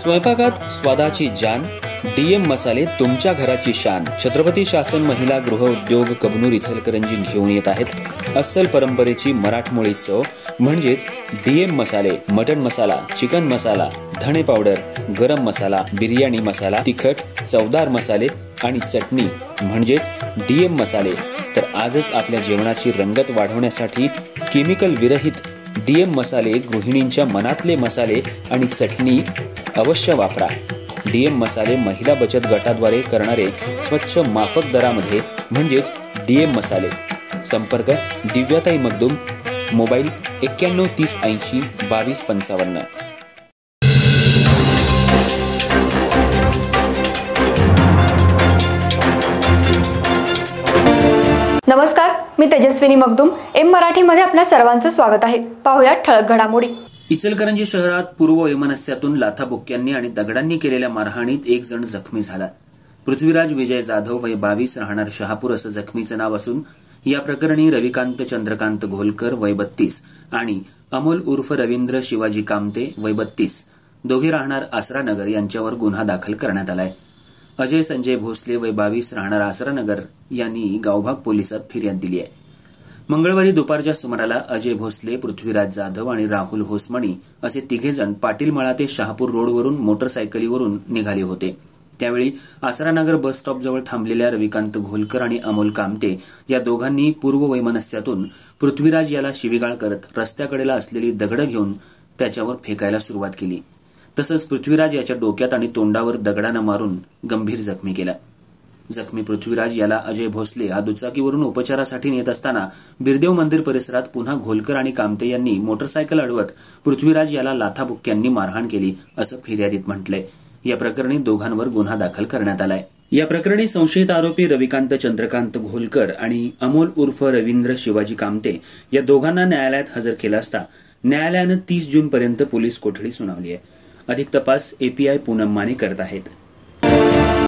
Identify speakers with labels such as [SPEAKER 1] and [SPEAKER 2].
[SPEAKER 1] स्वयंपाकात स्वादाची जान, डीएम मसाले तुमच्या घराची शान। छत्रपती शासन महिला गृह उद्योग कबनूर इचलकरंजी घेऊन येत आहेत अस्सल परंपरेची मराठमोळी चव म्हणजेच डीएम मसाले। मटन मसाला, चिकन मसाला, धणे पावडर, गरम मसाला, बिर्याणी मसाला, तिखट चवदार मसाले आणि चटणी म्हणजेच डीएम मसाले। तर आजच आपल्या जेवणाची रंगत वाढवण्यासाठी केमिकल विरहित डीएम मसाले, गृहिणींच्या मनातले मसाले आणि चटणी अवश्य वापरा। डीएम मसाले महिला बचत गटाद्वारे करणारे स्वच्छ माफक दरामध्ये म्हणजेच डीएम मसाले। संपर्क दिव्याताई मगदूम, मोबाईल 91 30 80 22 55।
[SPEAKER 2] नमस्कार, मी तेजस्विनी मगदूम। एम मराठीमध्ये आपल्या सर्वांचं स्वागत आहे। पाहूया ठळक घडामोडी।
[SPEAKER 1] इचलकरंजी शहरात पूर्व वैमनस्यातून लाथाबुक्क्यांनी आणि दगडांनी केलेल्या मारहाणीत एक जण जखमी झाला। पृथ्वीराज विजय जाधव वय 22 राहणार शहापूर असं जखमीचं नाव असून या प्रकरणी रविकांत चंद्रकांत घोलकर वय 32 आणि अमोल उर्फ रवींद्र शिवाजी कामते वय 32 दोघे राहणार आसरानगर यांच्यावर गुन्हा दाखल करण्यात आलाय। अजय संजय भोसले वय 22 राहणार आसरानगर यांनी गावभाग पोलिसात फिर्याद दिली आहे। मंगळवारी दुपारच्या सुमाराला अजय भोसले, पृथ्वीराज जाधव आणि राहुल होसमणी असे तिघेजण पाटील मळा ते शहापूर रोडवरून मोटरसायकलीवरून निघाले होते। त्यावेळी आसरानगर बस स्टॉप जवळ थांबलेल्या रविकांत घोलकर आणि अमोल कामते या दोघांनी पूर्व वैमनस्यातून पृथ्वीराज याला शिवीगाळ करत रस्त्याकडेला असलेली दगडं घेऊन त्याच्यावर फेकायला सुरुवात केली। तसंच पृथ्वीराज याच्या डोक्यात आणि तोंडावर दगडानं मारून गंभीर जखमी केला। जखमी पृथ्वीराज याला अजय भोसले हा दुचाकीवरून उपचारासाठी नेत असताना बिरदेव मंदिर परिसरात पुन्हा घोलकर आणि कामते यांनी मोटरसायकल अडवत पृथ्वीराज याला लाथाबुक्क्यांनी मारहाण केली असं फिर्यादीत म्हटलंय। या प्रकरणी दोघांवर गुन्हा दाखल करण्यात आलाय। या प्रकरणी संशयित आरोपी रविकांत चंद्रकांत घोलकर आणि अमोल उर्फ रवींद्र शिवाजी कामते या दोघांना न्यायालयात हजर केलं असता न्यायालयानं 30 जून पर्यंत पोलीस कोठडी सुनावली आहे। अधिक तपास एपीआय पूनम माने करत आहेत।